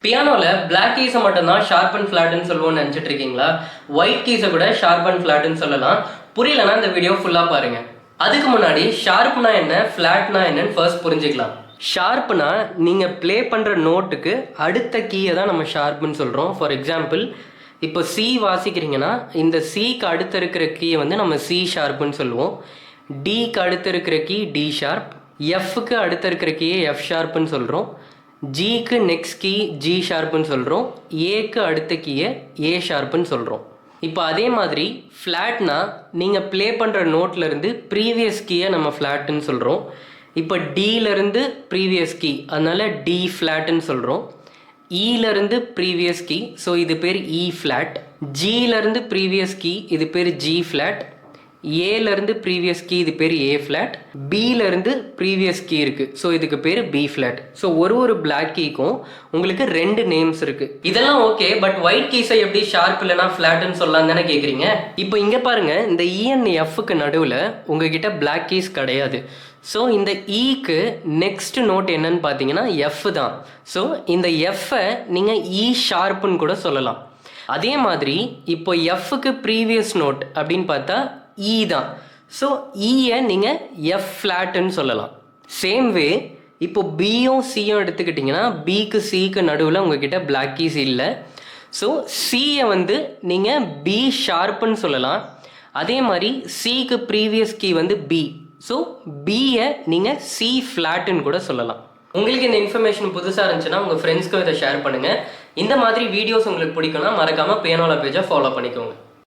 பியானோல black கீஸை மட்டும்தான் sharp and ஃபிளாட்னு சொல்லுவோம்னு நினச்சிட்டு இருக்கீங்களா? ஒயிட் கீஸை கூட ஷார்ப் அண்ட் ஃபிளாட்னு சொல்லலாம். புரியலன்னா இந்த வீடியோ ஃபுல்லாக பாருங்க. அதுக்கு முன்னாடி ஷார்ப்னா என்ன, ஃபிளாட்னா என்னன்னு ஃபர்ஸ்ட் புரிஞ்சுக்கலாம். ஷார்ப்னா நீங்கள் ப்ளே பண்ணுற நோட்டுக்கு அடுத்த கீயை தான் நம்ம ஷார்ப்னு சொல்கிறோம். ஃபார் எக்ஸாம்பிள், இப்போ சி வாசிக்கிறீங்கன்னா இந்த சிக்கு அடுத்து இருக்கிற கீயை வந்து நம்ம சி ஷார்ப்னு சொல்லுவோம். டிக்கு அடுத்து இருக்கிற கீ டி ஷார்ப், எஃப்க்கு அடுத்து இருக்கிற கீயை எஃப் ஷார்ப்னு சொல்கிறோம். ஜிக்கு நெக்ஸ்ட் கீ ஜி ஷார்ப்னு சொல்கிறோம். ஏக்கு அடுத்த கீயை ஏ ஷார்ப்னு சொல்கிறோம். இப்போ அதே மாதிரி ஃப்ளாட்னா நீங்கள் ப்ளே பண்ணுற நோட்லேருந்து ப்ரீவியஸ் கீயை நம்ம ஃப்ளாட்டுன்னு சொல்கிறோம். இப்போ டியிலேருந்து ப்ரீவியஸ் கீ, அதனால் டி ஃப்ளாட்டுன்னு சொல்கிறோம். இலேருந்து ப்ரீவியஸ் கீ, ஸோ இது பேர் இ ஃப்ளாட். ஜியிலேருந்து ப்ரீவியஸ் கீ, இது பேர் ஜி ஃப்ளாட். ஏலேருந்து ப்ரீவியஸ் கீ, இது பேர் ஏ ஃப்ளாட். பியிலேருந்து ப்ரீவியஸ் கீ இருக்குது, ஸோ இதுக்கு பேர் பி ஃப்ளாட். ஸோ ஒரு பிளாக் கீக்கும் உங்களுக்கு 2 நேம்ஸ் இருக்குது. இதெல்லாம் ஓகே, பட் ஒயிட் கீஸை எப்படி ஷார்ப் இல்லைனா ஃப்ளாட்னு சொல்லலாம் தானே கேட்குறீங்க? இப்போ இங்கே பாருங்கள், இந்த இஎன் எஃப்க்கு நடுவில் உங்ககிட்ட பிளாக் கீஸ் கிடையாது. ஸோ இந்த ஈக்கு நெக்ஸ்ட் நோட் என்னன்னு பார்த்தீங்கன்னா எஃப் தான். ஸோ இந்த எஃப்பை நீங்கள் இ ஷார்ப்புன்னு கூட சொல்லலாம். அதே மாதிரி இப்போ எஃப்க்கு ப்ரீவியஸ் நோட் அப்படின்னு பார்த்தா இ தான். ஸோ இயை நீங்கள் எஃப் ஃப்ளாட்டுன்னு சொல்லலாம். சேம் வே இப்போ பியும் சியும் எடுத்துக்கிட்டிங்கன்னா பிக்கு சிக்கு நடுவில் உங்ககிட்ட பிளாக் கீஸ் இல்லை. ஸோ சியை வந்து நீங்கள் பி ஷார்ப்புன்னு சொல்லலாம். அதே மாதிரி சிக்கு ப்ரீவியஸ் கீ வந்து பி, ஸோ பியை நீங்கள் சி ஃப்ளாட்டுன்னு கூட சொல்லலாம். உங்களுக்கு இந்த இன்ஃபர்மேஷன் புதுசாக இருந்துச்சுன்னா உங்கள் ஃப்ரெண்ட்ஸ்க்கும் இதை ஷேர் பண்ணுங்கள். இந்த மாதிரி வீடியோஸ் உங்களுக்கு பிடிக்கும்னா மறக்காமல் பியானோல பேஜை ஃபாலோ பண்ணிக்கோங்க.